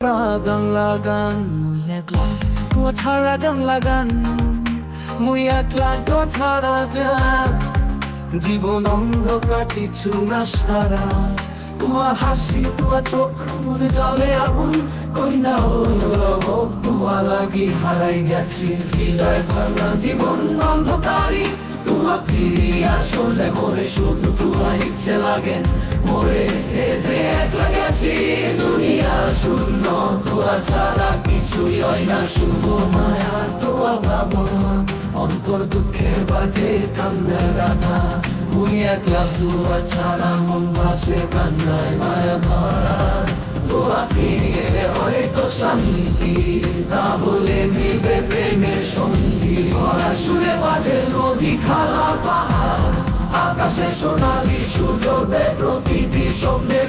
গান লাগান একলা তো ছাড়া গান লাগান মুই একলা তো ছাড়া গান জীবন অন্ধকার কিছু না সারা তোমার হাসি তোমার চোখ মনে জলে আগুন কন্যা হলো তোমার লাগি হারাই গেছি হৃদয় ভাঙা জীবন অন্ধকারী তোমার ফিরি আসলে মরে শুধু তোমার ইচ্ছে লাগে মরে যে একলা গেছি দুনিয়া শূন্য তোমার ছাড়া কিছুই হয় না শুভ মায়া তোমার ভাবনা অন্তর দুঃখের বাজে কান্না রাধা মুই একলা তোমার ছাড়া মন ভাসে কান্নায় মায়া ভরা তোমার ফিরে গেলে হয়তো শান্তি তা বলে নিবে প্রেমের সঙ্গী ভরা সুরে বাজে নদী খালা পাহাড় আকাশে সোনালি সূর্যোদয় প্রতিটি স্বপ্নের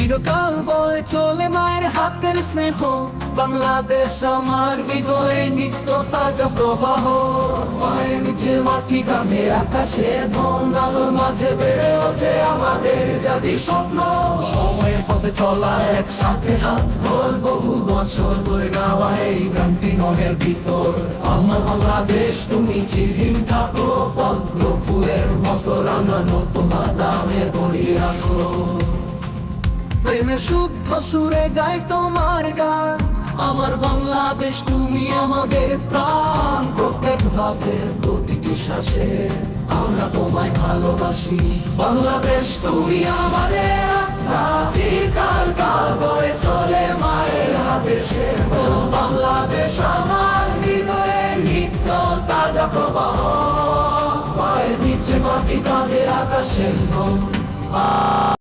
চিরকাল বয়ে চলে মায়ের হাতের স্নেহ বাংলাদেশ আমার হৃদয়ে নিত্য তাজা প্রবাহ মায়ের নিচে মাটি গ্রামে আকাশে ধন আলোর মাঝে বেড়ে ওঠে আমাদের জাতি স্বপ্ন সময়ের পথে চলা একসাথে হাত ধর বহু বছর ধরে গাওয়া এই গানটি মনের ভিতর আমার বাংলাদেশ তুমি চিরদিন থাকো পদ্ম ফুলের মতো রাঙানো তোমার দামের বলি রাখো প্রেমের শুদ্ধ সুরে গাই তোমার গান আমার বাংলাদেশ তুমি আমাদের প্রাণ প্রত্যেক ভাবের প্রতিটি শ্বাসে আমরা তোমায় ভালোবাসি বাংলাদেশ তুমি আমাদের চিরকাল কাল বয়ে চলে মায়ের হাতে সে বাংলাদেশ আমার হৃদয়ে নিত্য তাজা প্রবাহ পায়ের নিচে মাটি কাঁধে আকাশের